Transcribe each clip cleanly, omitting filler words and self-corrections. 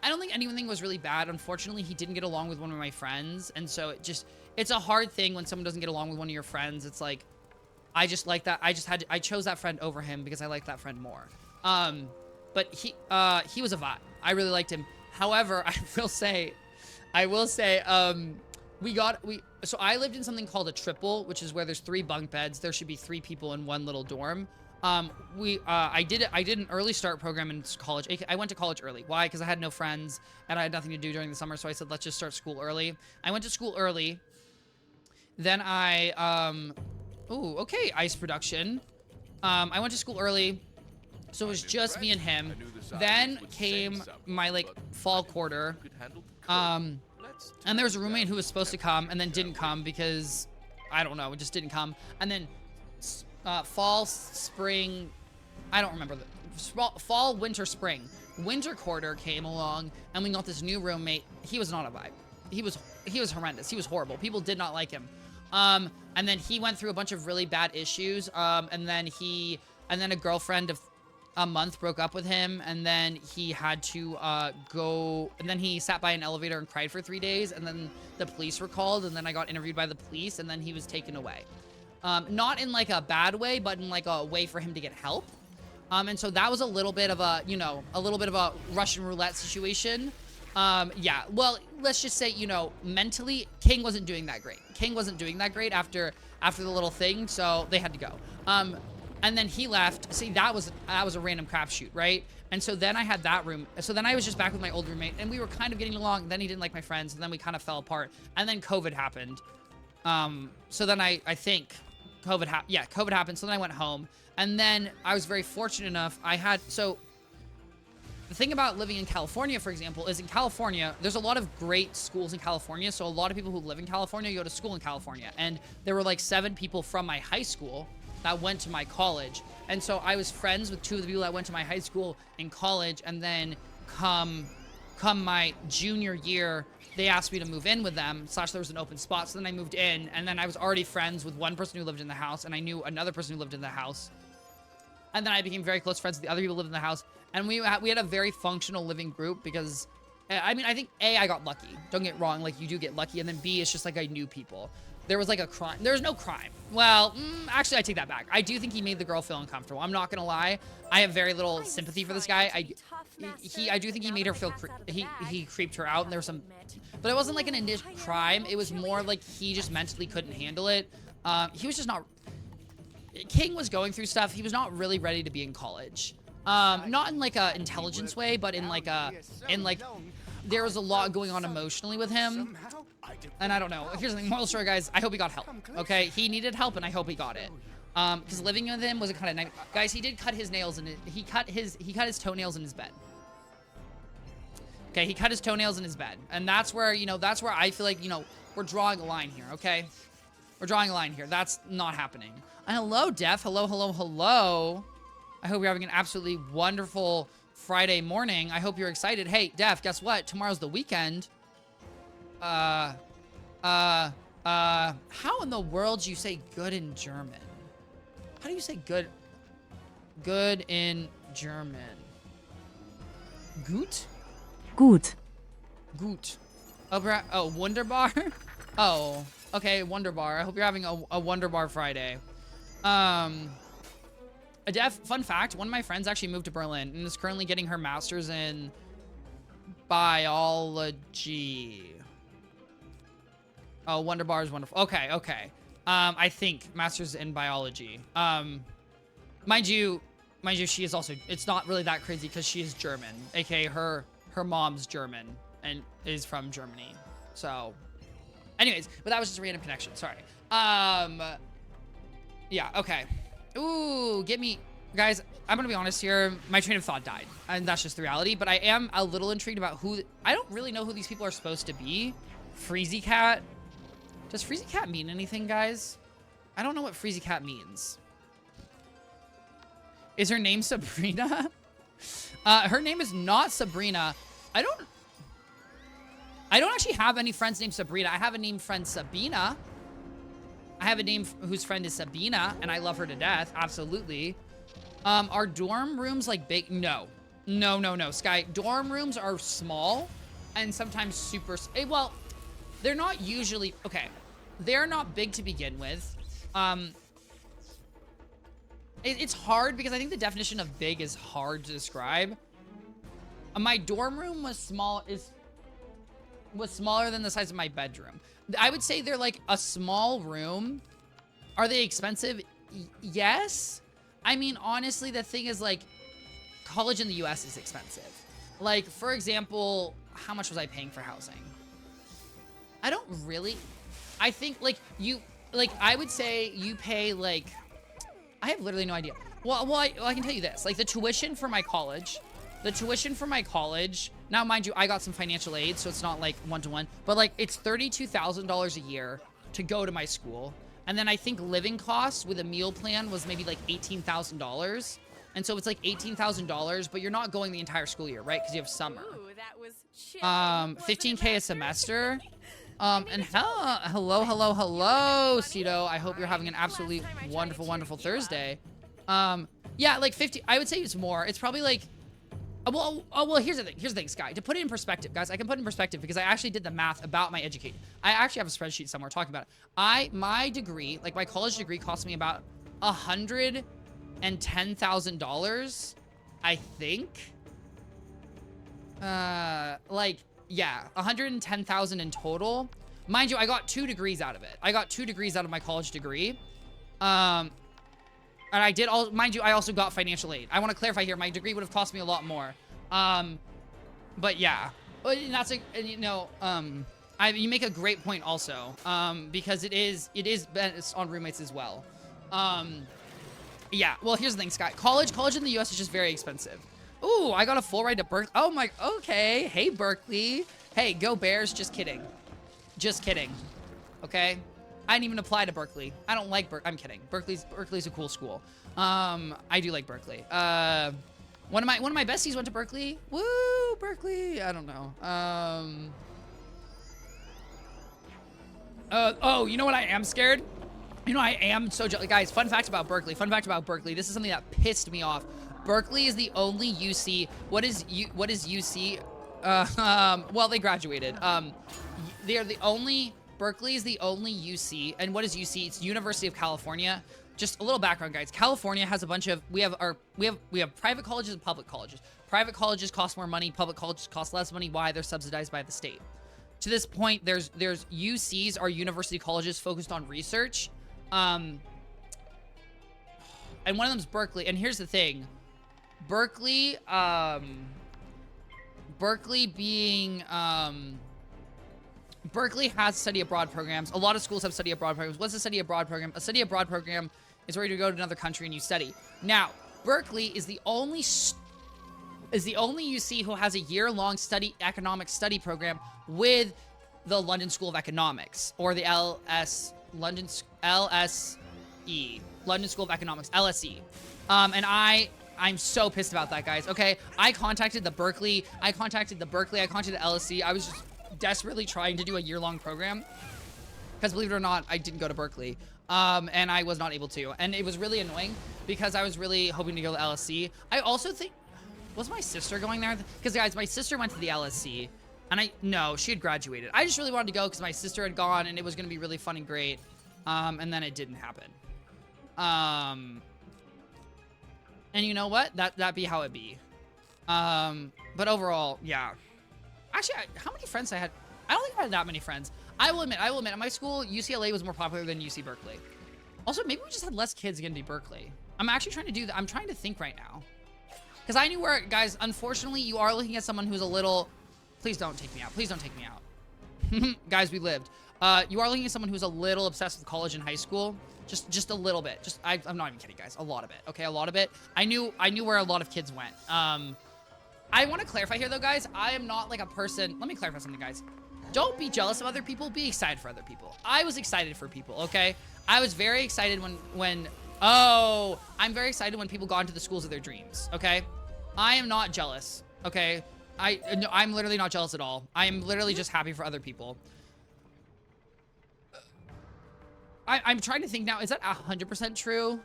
I don't think anything was really bad. Unfortunately, he didn't get along with one of my friends. And so it's a hard thing when someone doesn't get along with one of your friends. It's like, I just like that. I chose that friend over him because I like that friend more. But he was a vibe. I really liked him. However, I will say, so I lived in something called a triple, which is where there's 3 bunk beds. There should be 3 people in one little dorm. I did an early start program in college. I went to college early. Why? Because I had no friends and I had nothing to do during the summer. So I said, let's just start school early. I went to school early. Then okay, ice production. I went to school early. So it was just me and him. Then came my, like, fall quarter. And there was a roommate who was supposed to come and then didn't come because, I don't know, it just didn't come. And then fall, spring, I don't remember. Fall, winter, spring. Winter quarter came along and we got this new roommate. He was not a vibe. He was horrendous. He was horrible. People did not like him. And then he went through a bunch of really bad issues. And then a girlfriend of a month broke up with him, and then he had to go, and then he sat by an elevator and cried for 3 days, and then the police were called, and then I got interviewed by the police, and then he was taken away. Not in like a bad way, but in like a way for him to get help. And so that was a little bit of a, a Russian roulette situation. Yeah, well, let's just say, mentally, King wasn't doing that great. King wasn't doing that great after the little thing, so they had to go. And then he left. See, that was a random crapshoot, right? And so then I had that room. So then I was just back with my old roommate, and we were kind of getting along. Then he didn't like my friends, and then we kind of fell apart. And then COVID happened. So then I think COVID happened. So then I went home, and then I was very fortunate enough. So the thing about living in California, for example, is in California, there's a lot of great schools in California. So a lot of people who live in California go to school in California, and there were like 7 people from my high school that went to my college. And so I was friends with 2 of the people that went to my high school in college, and then come my junior year, they asked me to move in with them, / there was an open spot, so then I moved in, and then I was already friends with one person who lived in the house, and I knew another person who lived in the house. And then I became very close friends with the other people who lived in the house, and we had a very functional living group because, I mean, I think A, I got lucky. Don't get wrong, like, you do get lucky, and then B, it's just like I knew people. There was like a crime. There's no crime. Well, actually, I take that back. I do think he made the girl feel uncomfortable. I'm not gonna lie. I have very little sympathy for this guy. I do think he made her feel. He creeped her out, and there was some, but it wasn't like an initial crime. It was more like he just mentally couldn't handle it. He was just not. King was going through stuff. He was not really ready to be in college. Not in like a intelligence way, but in like there was a lot going on emotionally with him. And I don't know. Here's the thing, moral story, guys. I hope he got help. Okay, he needed help, and I hope he got it. Because living with him was a kind of nice. Guys, he did cut his nails, and he cut his toenails in his bed. Okay, he cut his toenails in his bed, and that's where I feel like we're drawing a line here. Okay, we're drawing a line here. That's not happening. And hello, Def. Hello, hello, hello. I hope you're having an absolutely wonderful Friday morning. I hope you're excited. Hey, Def, guess what? Tomorrow's the weekend. How in the world do you say good in German? How do you say good in German? Gut? Gut. Gut. Oh, wunderbar? Oh, okay, wunderbar. I hope you're having a wunderbar Friday. Fun fact, one of my friends actually moved to Berlin and is currently getting her master's in biology. Oh, Wonderbar is wonderful. Okay, okay. I think master's in biology. Mind you, she is also, it's not really that crazy because she is German. AKA her mom's German and is from Germany. So, anyways, but that was just a random connection. Sorry. Yeah, okay. Ooh, guys, I'm gonna be honest here. My train of thought died, and that's just the reality. But I am a little intrigued about I don't really know who these people are supposed to be. Freezy Cat. Does Freezy Cat mean anything, guys? I don't know what Freezy Cat means. Is her name Sabrina? Her name is not Sabrina. I don't actually have any friends named Sabrina. I have a named friend Sabina. I have a name whose friend is Sabina, and I love her to death. Absolutely. Are dorm rooms like big? No. No, Sky. Dorm rooms are small and sometimes super, well, they're not usually, okay. They're not big to begin with. It's hard because I think the definition of big is hard to describe. My dorm room was smaller than the size of my bedroom. I would say they're like a small room. Are they expensive? Yes. I mean, honestly, the thing is, like, college in the US is expensive. Like, for example, how much was I paying for housing? I don't really, I think, like, I would say you pay, like, I have literally no idea. Well, I can tell you this. Like, the tuition for my college, now, mind you, I got some financial aid, so it's not, like, one-to-one, but, like, it's $32,000 a year to go to my school. And then I think living costs with a meal plan was maybe, like, $18,000. And so it's, like, $18,000, but you're not going the entire school year, right? Because you have summer. Ooh, that was $15K a semester. And hello, Cito. I hope you're having an absolutely wonderful Thursday. Yeah, like 50, I would say it's more. It's probably like, well, here's the thing, Sky. To put it in perspective, guys, I can put it in perspective because I actually did the math about my education. I actually have a spreadsheet somewhere talking about it. My degree, like my college degree cost me about $110,000, I think. Like, yeah, 110,000 in total. Mind you, I got 2 degrees out of it. I got 2 degrees out of my college degree. And I did all, mind you, I also got financial aid. I want to clarify here, my degree would have cost me a lot more. But yeah, and that's a, you know, you make a great point also, because it is based on roommates as well. Yeah, well, here's the thing, Scott. College in the US is just very expensive. Ooh, I got a full ride to Berkeley. Oh my, okay. Hey, Berkeley. Hey, go Bears. Just kidding. Just kidding. Okay? I didn't even apply to Berkeley. I don't like Berkeley. I'm kidding. Berkeley's a cool school. I do like Berkeley. One of my besties went to Berkeley. Woo, Berkeley. I don't know. Oh, you know what I am scared? You know, I am so jealous. Guys, fun fact about Berkeley. This is something that pissed me off. Berkeley is the only UC. What is UC? Well, they graduated. They are the only. Berkeley is the only UC. And what is UC? It's University of California. Just a little background, guys. California has a bunch of. We have private colleges and public colleges. Private colleges cost more money. Public colleges cost less money. Why? They're subsidized by the state. To this point, there's UCs, are university colleges focused on research. And one of them's Berkeley. And here's the thing. Berkeley has study abroad programs. A lot of schools have study abroad programs. What's a study abroad program? A study abroad program is where you go to another country and you study. Now, Berkeley is the only UC who has a year-long economic study program with the London School of Economics, or the LSE, London School of Economics, LSE. And I'm so pissed about that, guys. Okay, I contacted the LSE. I contacted LSE. I was just desperately trying to do a year-long program because, believe it or not, I didn't go to Berkeley. And I was not able to. And it was really annoying because I was really hoping to go to LSE. I also think, was my sister going there? Because, guys, my sister went to the LSE. And no, she had graduated. I just really wanted to go because my sister had gone and it was going to be really fun and great. And then it didn't happen. And you know what? That be how it be. But overall, yeah. Actually, how many friends I had? I don't think I had that many friends. I will admit, at my school, UCLA was more popular than UC Berkeley. Also, maybe we just had less kids getting to Berkeley. I'm actually trying to do that. I'm trying to think right now. Because I knew where, guys, unfortunately, you are looking at someone who's a little... Please don't take me out. Please don't take me out. Guys, we lived. You are looking at someone who's a little obsessed with college and high school. Just a little bit. I'm not even kidding, guys. A lot of it. Okay, a lot of it. I knew where a lot of kids went. I want to clarify here, though, guys. I am not like a person... Let me clarify something, guys. Don't be jealous of other people. Be excited for other people. I was excited for people, okay? I was very excited when... Oh, I'm very excited when people got into the schools of their dreams, okay? I am not jealous, okay? I'm literally not jealous at all. I am literally just happy for other people. I'm trying to think now. Is that 100% true?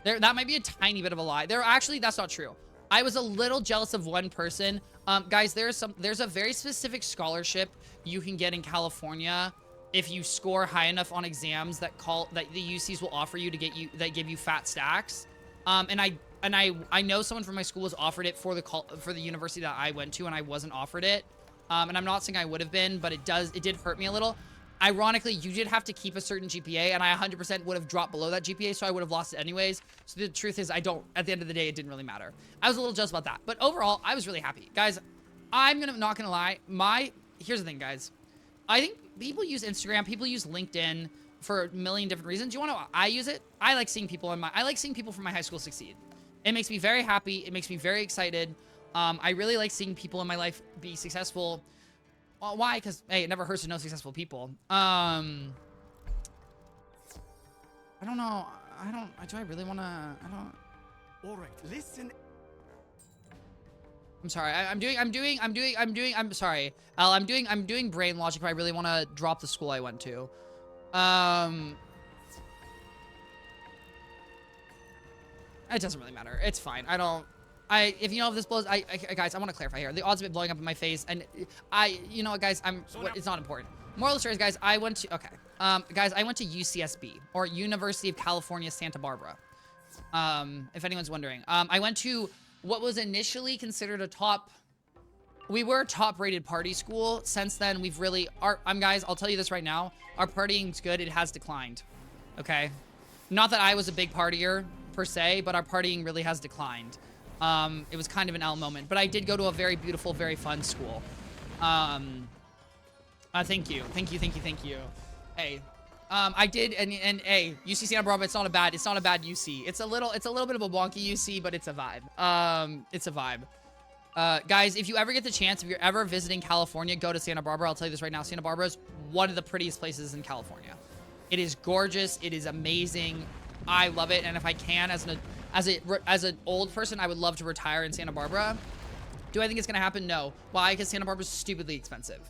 That might be a tiny bit of a lie. Actually, that's not true. I was a little jealous of one person. Guys, there's a very specific scholarship you can get in California if you score high enough on exams that the UCs will offer you to get you, that give you fat stacks. And I know someone from my school was offered it for the university that I went to, and I wasn't offered it. And I'm not saying I would have been, but it did hurt me a little. Ironically, you did have to keep a certain GPA, and I 100% would have dropped below that GPA, so I would have lost it anyways. So the truth is, at the end of the day, it didn't really matter. I was a little jealous about that. But overall, I was really happy. Guys, not gonna lie. Here's the thing, guys. I think people use Instagram, people use LinkedIn for a million different reasons. You wanna know why I use it? I like seeing people from my high school succeed. It makes me very happy. It makes me very excited. I really like seeing people in my life be successful. Well, why? Because, hey, it never hurts to know successful people. I don't know. Do I really want to, All right, listen. I'm sorry. I'm sorry. I'm doing brain logic, but I really want to drop the school I went to. It doesn't really matter. It's fine. If you know if this blows, guys, I want to clarify here. The odds of it blowing up in my face, and you know what, guys, it's not important. Moral of the story is, guys, I went to UCSB, or University of California, Santa Barbara. If anyone's wondering. I went to what was initially considered we were a top-rated party school. Since then, we've really, guys, I'll tell you this right now. Our partying's good. It has declined. Okay? Not that I was a big partier, per se, but our partying really has declined. It was kind of an L moment, but I did go to a very beautiful, very fun school. Thank you. Hey, I did, and hey, UC Santa Barbara, it's not a bad UC. It's a little bit of a wonky UC, but it's a vibe. It's a vibe. Guys, if you ever get the chance, if you're ever visiting California, go to Santa Barbara. I'll tell you this right now. Santa Barbara is one of the prettiest places in California. It is gorgeous. It is amazing. I love it. And if I can, as an old person, I would love to retire in Santa Barbara. Do I think it's going to happen? No. Why? Because Santa Barbara is stupidly expensive.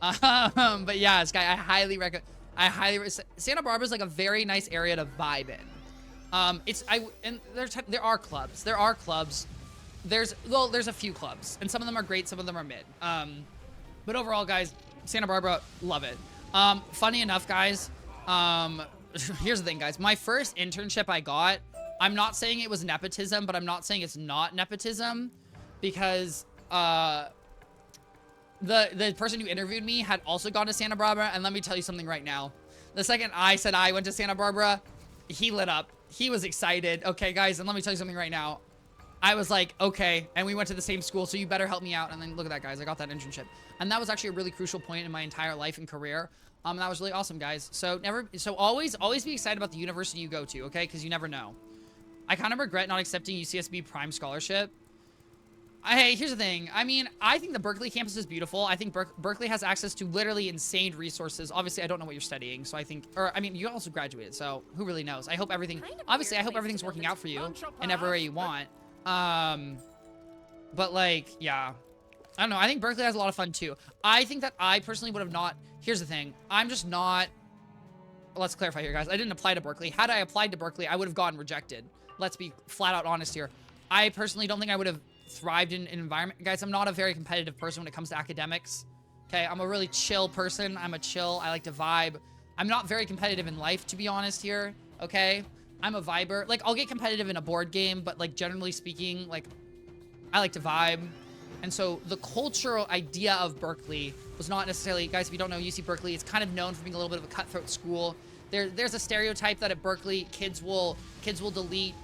But yeah, this guy, I highly recommend. Santa Barbara is like a very nice area to vibe in. There are clubs. There's a few clubs, and some of them are great, some of them are mid. But overall, guys, Santa Barbara, love it. Funny enough, guys, here's the thing, guys. My first internship I got, I'm not saying it was nepotism, but I'm not saying it's not nepotism, because the person who interviewed me had also gone to Santa Barbara, and let me tell you something right now. The second I said I went to Santa Barbara, he lit up. He was excited. Okay, guys, and let me tell you something right now. I was like, okay, and we went to the same school, so you better help me out. And then look at that, guys. I got that internship. And that was actually a really crucial point in my entire life and career. That was really awesome, guys. So always be excited about the university you go to, okay? Because you never know. I kind of regret not accepting UCSB Prime Scholarship. Hey, here's the thing. I mean, I think the Berkeley campus is beautiful. I think Berkeley has access to literally insane resources. Obviously, I don't know what you're studying, so I think, you also graduated, so who really knows? I hope everything's working out for you in every way you want. But like, yeah, I don't know. I think Berkeley has a lot of fun too. I think that I personally would have not, here's the thing. I'm just not, let's clarify here, guys. I didn't apply to Berkeley. Had I applied to Berkeley, I would have gotten rejected. Let's be flat out honest here. I personally don't think I would have thrived in an environment. Guys, I'm not a very competitive person when it comes to academics. Okay, I'm a really chill person. I like to vibe. I'm not very competitive in life, to be honest here. Okay, I'm a viber. Like, I'll get competitive in a board game, but like, generally speaking, like, I like to vibe. And so the cultural idea of Berkeley was not necessarily, guys, if you don't know UC Berkeley, it's kind of known for being a little bit of a cutthroat school. There's a stereotype that at Berkeley, kids will delete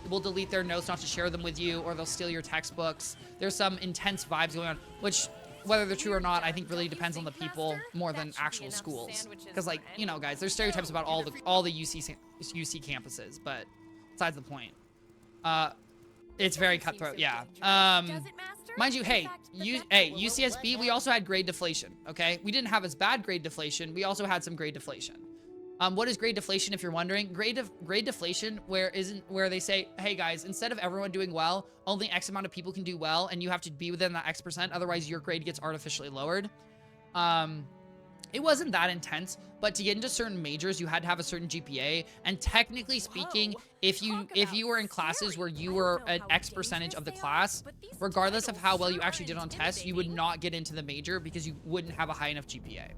their notes not to share them with you, or they'll steal your textbooks. There's some intense vibes going on, which, whether they're true or not, I think really depends on the people more than actual schools. Because, like, you know, guys, there's stereotypes about all the UC campuses, but besides the point. It's very cutthroat, yeah. Mind you, hey, UCSB, we also had grade deflation, okay? We didn't have as bad grade deflation. We also had some grade deflation. What is grade deflation, if you're wondering? Grade deflation, where they say, hey guys, instead of everyone doing well, only X amount of people can do well, and you have to be within that X%, otherwise your grade gets artificially lowered. it wasn't that intense, but to get into certain majors, you had to have a certain GPA. And technically speaking, if you were in classes where you were an X percentage of the class, regardless of how well you actually did on tests, you would not get into the major because you wouldn't have a high enough GPA.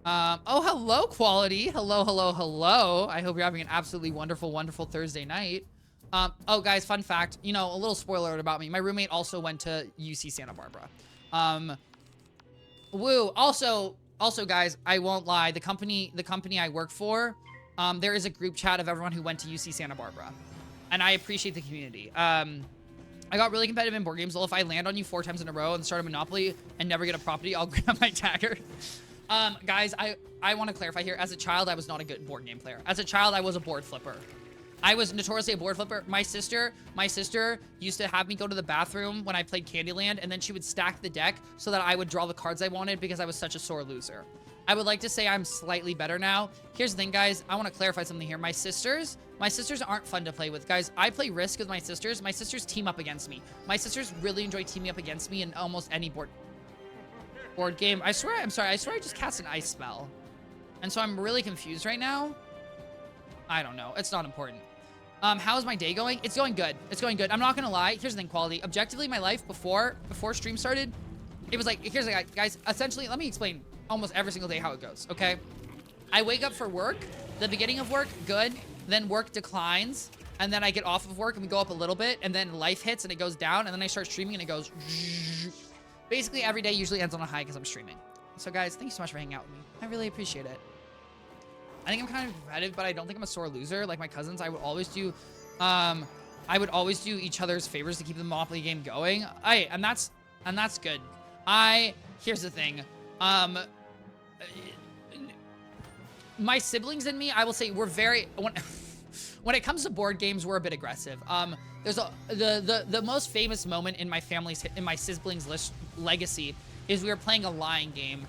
Oh, hello, Quality. Hello, hello, hello. I hope you're having an absolutely wonderful, wonderful Thursday night. Oh, guys, fun fact. You know, a little spoiler alert about me. My roommate also went to UC Santa Barbara. Woo. Also, guys, I won't lie. The company I work for, there is a group chat of everyone who went to UC Santa Barbara. And I appreciate the community. I got really competitive in board games. Well, if I land on you 4 times in a row and start a Monopoly and never get a property, I'll grab my dagger. Guys, I want to clarify here. As a child, I was not a good board game player. As a child, I was a board flipper. I was notoriously a board flipper. My sister used to have me go to the bathroom when I played Candyland, and then she would stack the deck so that I would draw the cards I wanted because I was such a sore loser. I would like to say I'm slightly better now. Here's the thing, guys. I want to clarify something here. My sisters aren't fun to play with. Guys, I play Risk with my sisters. My sisters team up against me. My sisters really enjoy teaming up against me in almost any board game. I swear I just cast an ice spell. And so I'm really confused right now. I don't know. It's not important. How's my day going? It's going good. It's going good. I'm not gonna lie. Here's the thing, Quality. Objectively, my life before stream started, it was like, here's the guys, essentially, let me explain almost every single day how it goes, okay? I wake up for work. The beginning of work, good. Then work declines. And then I get off of work and we go up a little bit. And then life hits and it goes down. And then I start streaming and it goes... Basically, every day usually ends on a high because I'm streaming. So, guys, thank you so much for hanging out with me. I really appreciate it. I think I'm kind of competitive, but I don't think I'm a sore loser. Like my cousins, I would always do each other's favors to keep the Monopoly game going. And that's good. Here's the thing. My siblings and me, I will say we're very, when it comes to board games, we're a bit aggressive. There's the most famous moment in my siblings' legacy is we were playing a lying game.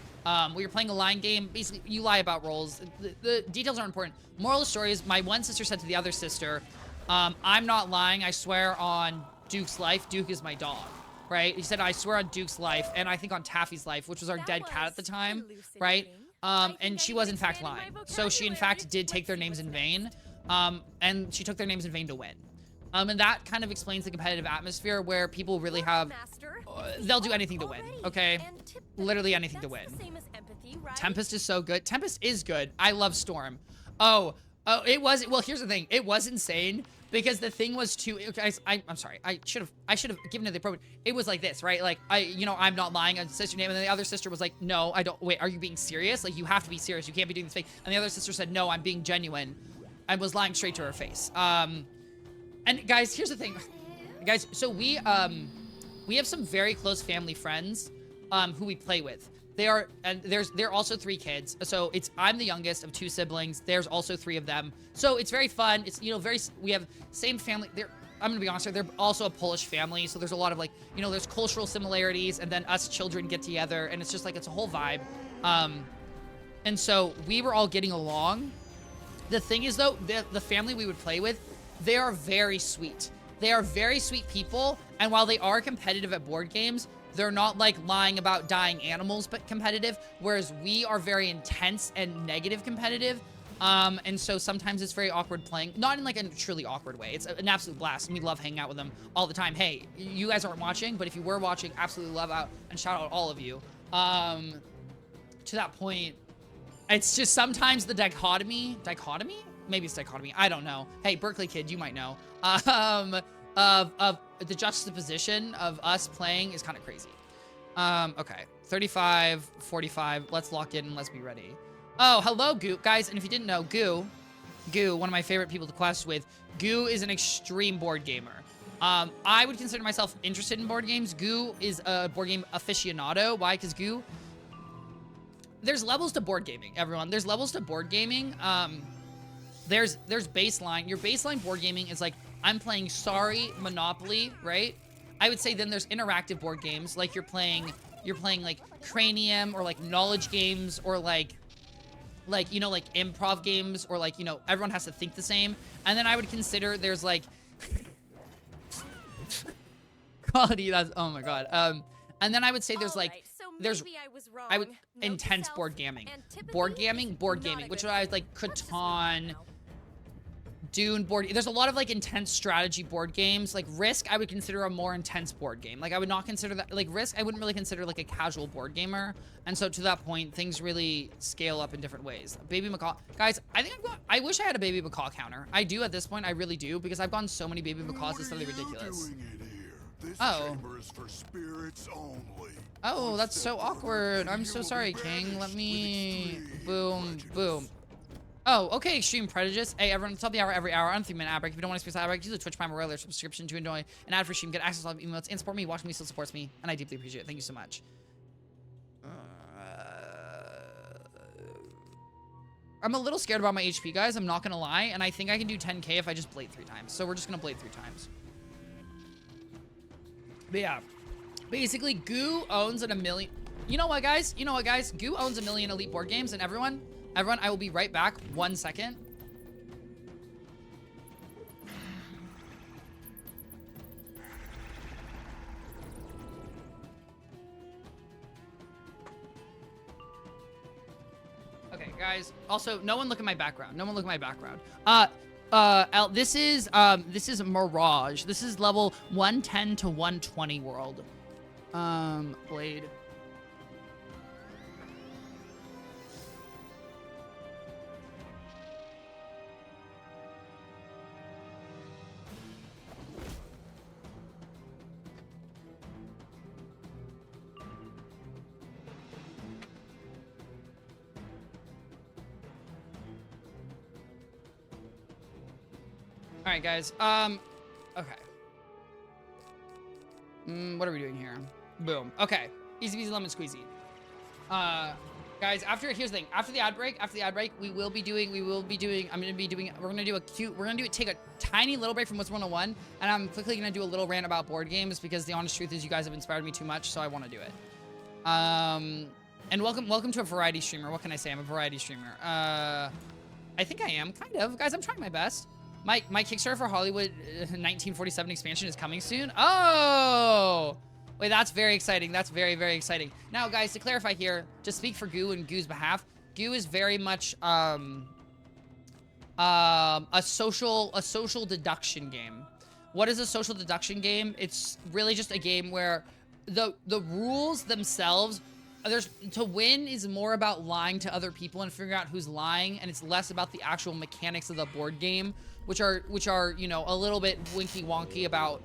We were playing a line game. Basically, you lie about roles. The details aren't important. Moral of the story is my one sister said to the other sister, I'm not lying. I swear on Duke's life. Duke is my dog, right? He said, I swear on Duke's life. And I think on Taffy's life, which was our dead cat at the time, right? And she was in fact lying. So she in fact did take their names in vain. And she took their names in vain to win. And that kind of explains the competitive atmosphere where people really have, they'll do anything to win, okay? Literally anything to win. Tempest is so good. Tempest is good. I love Storm. Oh, well, here's the thing. It was insane because the thing was too, guys, I'm sorry. I should have given it the appropriate, it was like this, right? Like, I'm not lying on sister name. And then the other sister was like, no, I don't, wait, are you being serious? Like, you have to be serious. You can't be doing this fake. And the other sister said, no, I'm being genuine. I was lying straight to her face. And guys, here's the thing. Guys, so we have some very close family friends who we play with. They're also 3 kids. So I'm the youngest of 2 siblings. There's also 3 of them. So it's very fun. It's, we have same family. I'm gonna be honest here, they're also a Polish family. So there's a lot of there's cultural similarities, and then us children get together and it's just like, it's a whole vibe. And so we were all getting along. The thing is though, the family we would play with, they are very sweet. They are very sweet people, and while they are competitive at board games, they're not like lying about dying animals, but competitive, whereas we are very intense and negative competitive. And so sometimes it's very awkward playing, not in like a truly awkward way. It's an absolute blast, and we love hanging out with them all the time. Hey, you guys aren't watching, but if you were watching, absolutely love out and shout out all of you. To that point, it's just sometimes the dichotomy? Maybe it's dichotomy. I don't know. Hey, Berkeley kid, you might know. Of the juxtaposition of us playing is kind of crazy. Okay. 35, 45. Let's lock in and let's be ready. Oh, hello, Goo. Guys, and if you didn't know, Goo, one of my favorite people to quest with, Goo is an extreme board gamer. I would consider myself interested in board games. Goo is a board game aficionado. Why? Because Goo... There's levels to board gaming, everyone. There's levels to board gaming. There's baseline. Your baseline board gaming is like, I'm playing Sorry, Monopoly, right? I would say then there's interactive board games, like you're playing like Cranium, or like knowledge games, or like improv games, or like, everyone has to think the same. And then I would consider there's like quality, that's, oh my god. And then I would say there's like there's Maybe I was wrong. I would Note to intense self, board gaming, antipathy board is gaming, not a which good I thing. like Let's just leave it Catan, now. Dune board. There's a lot of like intense strategy board games. Like Risk, I would consider a more intense board game. Like I would not consider that like Risk. I wouldn't really consider like a casual board gamer. And so to that point, things really scale up in different ways. Baby macaw, guys. I think I wish I had a baby macaw counter. I do at this point. I really do because I've gone so many baby macaws. It's really ridiculous. This Oh. chamber is for spirits only. Oh, One that's so step forward, awkward. and I'm you so will be sorry, King. Let banished me with extreme boom, prejudice. boom. Oh, okay, extreme prejudice. Hey, everyone, top of the hour every hour on 3-minute ad break. If you don't want to experience ad break, use the Twitch Prime or regular subscription to enjoy an ad-free stream, get access to all the emotes, and support me. Watching me still supports me, and I deeply appreciate it. Thank you so much. I'm a little scared about my HP, guys. I'm not gonna lie, and I think I can do 10k if I just blade 3 times. So we're just gonna blade 3 times. But yeah, basically, Goo owns a million. You know what, guys? You know what, guys? Goo owns a million elite board games, and everyone, I will be right back. 1 second. Okay, guys. Also, no one look at my background. No one look at my background. This is Mirage. This is level 110 to 120 world. Blade. All right, guys. Okay. What are we doing here? Boom. Okay. Easy peasy lemon squeezy. Guys, here's the thing. After the ad break, we're gonna take a tiny little break from What's 101, and I'm quickly gonna do a little rant about board games because the honest truth is you guys have inspired me too much, so I want to do it. And welcome to a variety streamer. What can I say? I'm a variety streamer. I think I am, kind of. Guys, I'm trying my best. My Kickstarter for Hollywood 1947 expansion is coming soon. Oh! Wait, that's very exciting. That's very, very exciting. Now, guys, to clarify here, to speak for Goo and Goo's behalf, Goo is very much a social deduction game. What is a social deduction game? It's really just a game where the rules themselves, to win is more about lying to other people and figuring out who's lying, and it's less about the actual mechanics of the board game, which are, you know, a little bit winky wonky about.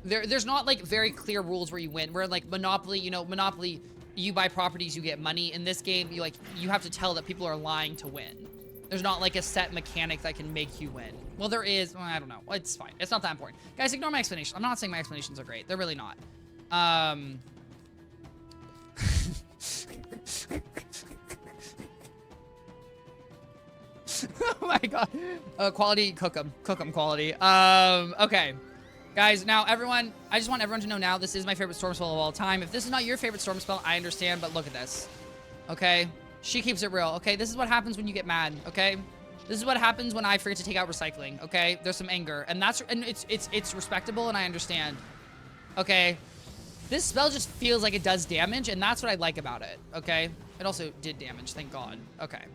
There's not like very clear rules where you win. Where like Monopoly, you know, Monopoly, you buy properties, you get money. In this game, you have to tell that people are lying to win. There's not like a set mechanic that can make you win. Well, there is. Well, I don't know. It's fine. It's not that important. Guys, ignore my explanation. I'm not saying my explanations are great. They're really not. Oh my god. Quality, cook 'em quality. Okay. Guys, now everyone, I just want everyone to know now, this is my favorite storm spell of all time. If this is not your favorite storm spell, I understand, but look at this. Okay? She keeps it real. Okay? This is what happens when you get mad. Okay? This is what happens when I forget to take out recycling. Okay? There's some anger. And it's respectable and I understand. Okay? This spell just feels like it does damage, and that's what I like about it. Okay? It also did damage, thank God. Okay.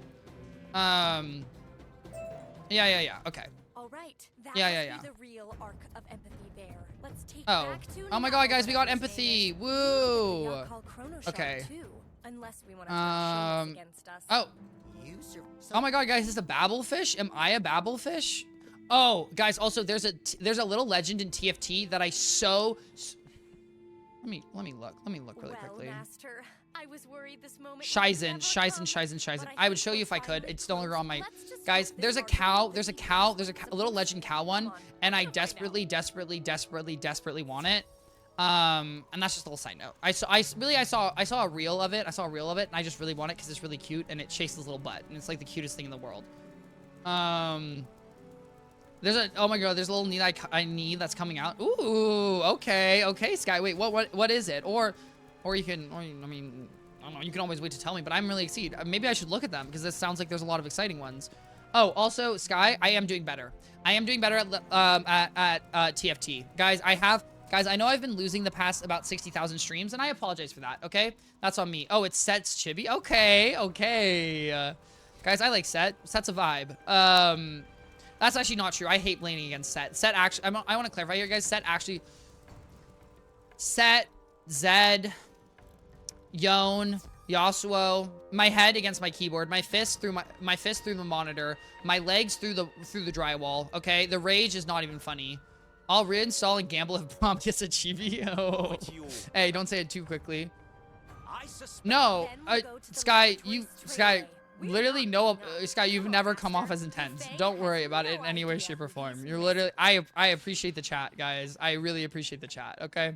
Yeah. Okay. All right. That Yeah. must be the real arc of empathy there. Let's take Oh. back to Oh my god, guys, we got empathy. Woo. Okay. Unless we want to against us. Oh. Oh my god, guys, is this a babblefish? Am I a babblefish? Oh, guys, also there's a little legend in TFT that I let me look really quickly. Master, I was worried this moment Shizen. I would show you if I could. It's no longer on my... Guys, there's a little legend cow one, and I desperately want it. And that's just a little side note. I saw a reel of it. And I just really want it because it's really cute, and it chases his little butt, and it's like the cutest thing in the world. Oh my god, there's a little need I need that's coming out. Ooh, okay, Sky. Wait, what is it? Or you can, I mean, I don't know. You can always wait to tell me, but I'm really excited. Maybe I should look at them because this sounds like there's a lot of exciting ones. Oh, also, Sky, I am doing better. I am doing better at TFT, guys. Guys, I know I've been losing the past about 60,000 streams, and I apologize for that, okay? That's on me. Oh, it's Set's chibi. Okay, okay. Guys, I like Set. Set's a vibe. That's actually not true. I hate blaming against Set. Set actually, I want to clarify here, guys. Set actually... Set, Zed, Yon, Yasuo, my head against my keyboard, my fist through my fist through the monitor, my legs through the drywall. Okay, the rage is not even funny. I'll reinstall and gamble if Bomb gets a chibi. Oh. Hey, don't say it too quickly. No, Sky, literally no, Sky, you've never come off as intense. Don't worry about it in any way, shape, or form. You're literally, I appreciate the chat, guys. I really appreciate the chat. Okay.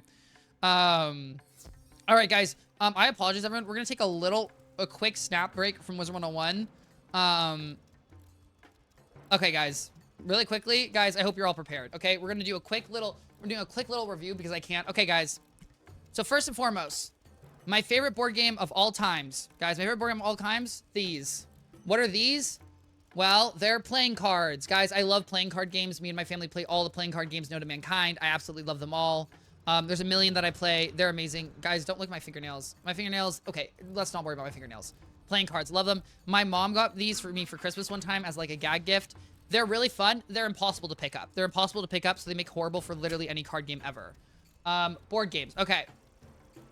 All right, guys. I apologize, everyone. We're gonna take a quick snap break from Wizard 101. Okay, guys. Really quickly, guys. I hope you're all prepared. Okay, we're gonna do a quick little review because I can't. Okay, guys. So first and foremost, my favorite board game of all times, guys. My favorite board game of all times. These. What are these? Well, they're playing cards, guys. I love playing card games. Me and my family play all the playing card games known to mankind. I absolutely love them all. There's a million that I play. They're amazing. Guys, don't look at my fingernails. My fingernails, okay, let's not worry about my fingernails. Playing cards, love them. My mom got these for me for Christmas one time as like a gag gift. They're really fun. They're impossible to pick up. They're impossible to pick up, so they make horrible for literally any card game ever. Board games, okay.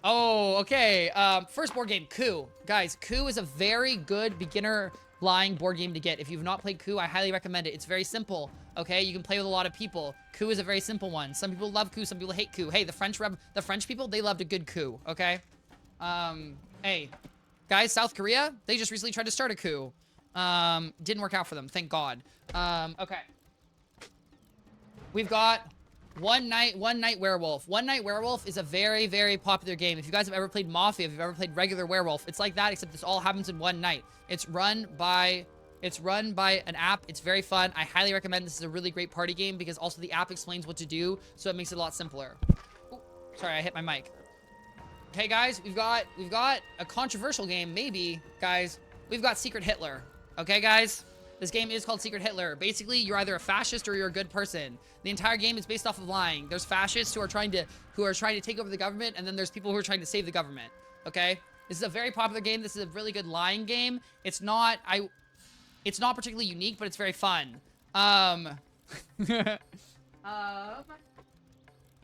Oh, okay. First board game, Coup. Guys, Coup is a very good beginner lying board game to get. If you've not played Coup, I highly recommend it. It's very simple. Okay, you can play with a lot of people. Coup is a very simple one. Some people love Coup, some people hate Coup. Hey, the French people, they loved a good Coup, okay? Hey, guys, South Korea, they just recently tried to start a coup. Didn't work out for them, thank God. Okay. We've got One Night Werewolf. One Night Werewolf is a very, very popular game. If you guys have ever played Mafia, if you've ever played regular Werewolf, it's like that, except this all happens in one night. It's run by an app. It's very fun. I highly recommend. This is a really great party game because also the app explains what to do, so it makes it a lot simpler. Ooh, sorry, I hit my mic. Okay, guys, we've got a controversial game, maybe, guys. We've got Secret Hitler. Okay, guys? This game is called Secret Hitler. Basically, you're either a fascist or you're a good person. The entire game is based off of lying. There's fascists who are trying to take over the government, and then there's people who are trying to save the government. Okay? This is a very popular game. This is a really good lying game. It's not particularly unique, but it's very fun.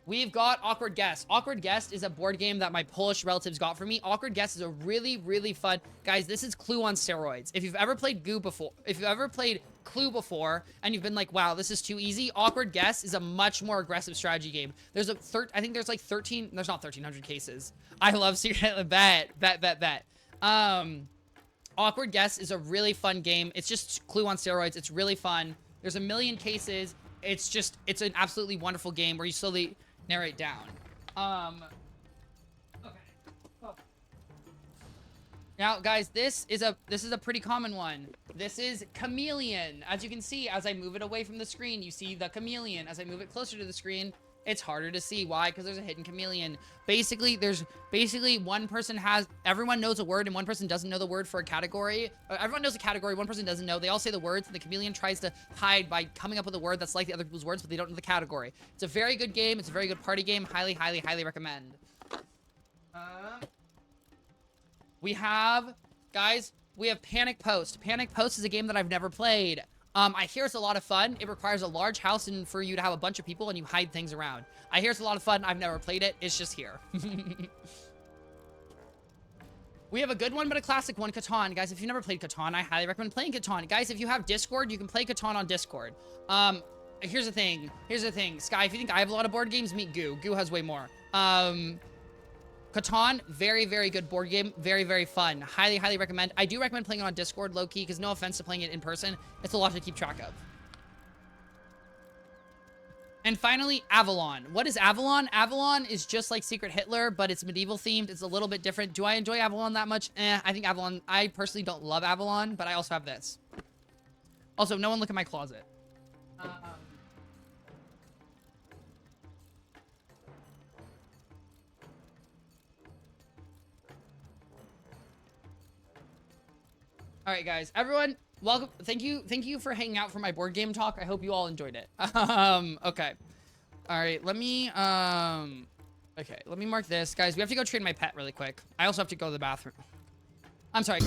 We've got Awkward Guest. Awkward Guest is a board game that my Polish relatives got for me. Awkward Guest is a really, really fun... Guys, this is Clue on steroids. If you've ever played Clue before, and you've been like, wow, this is too easy, Awkward Guest is a much more aggressive strategy game. There's I think there's like 13... There's not 1,300 cases. I love Secret... Bet. Awkward Guess is a really fun game. It's just Clue on steroids. It's really fun. There's a million cases. It's an absolutely wonderful game where you slowly narrate down. Okay. Oh. Now, guys, this is a pretty common one. This is Chameleon. As you can see, as I move it away from the screen, you see the chameleon. As I move it closer to the screen, it's harder to see. Why? Because there's a hidden chameleon. Basically, one person everyone knows a word and one person doesn't know the word for a category. Everyone knows a category, one person doesn't know. They all say the words, and the chameleon tries to hide by coming up with a word that's like the other people's words, but they don't know the category. It's a very good game. It's a very good party game. Highly, highly, highly recommend. We have Panic Post. Panic Post is a game that I've never played. I hear it's a lot of fun. It requires a large house and for you to have a bunch of people and you hide things around. I hear it's a lot of fun. I've never played it. It's just here. We have a good one, but a classic one, Catan. Guys, if you've never played Catan, I highly recommend playing Catan. Guys, if you have Discord, you can play Catan on Discord. Here's the thing. Sky, if you think I have a lot of board games, meet Goo. Goo has way more. Catan, very, very good board game. Very, very fun. Highly, highly recommend. I do recommend playing it on Discord, low-key, because no offense to playing it in person. It's a lot to keep track of. And finally, Avalon. What is Avalon? Avalon is just like Secret Hitler, but it's medieval themed. It's a little bit different. Do I enjoy Avalon that much? I think Avalon... I personally don't love Avalon, but I also have this. Also, no one look at my closet. All right, guys. Everyone, welcome. Thank you for hanging out for my board game talk. I hope you all enjoyed it. Okay. All right, let me okay, let me mark this. Guys, we have to go train my pet really quick. I also have to go to the bathroom. I'm sorry.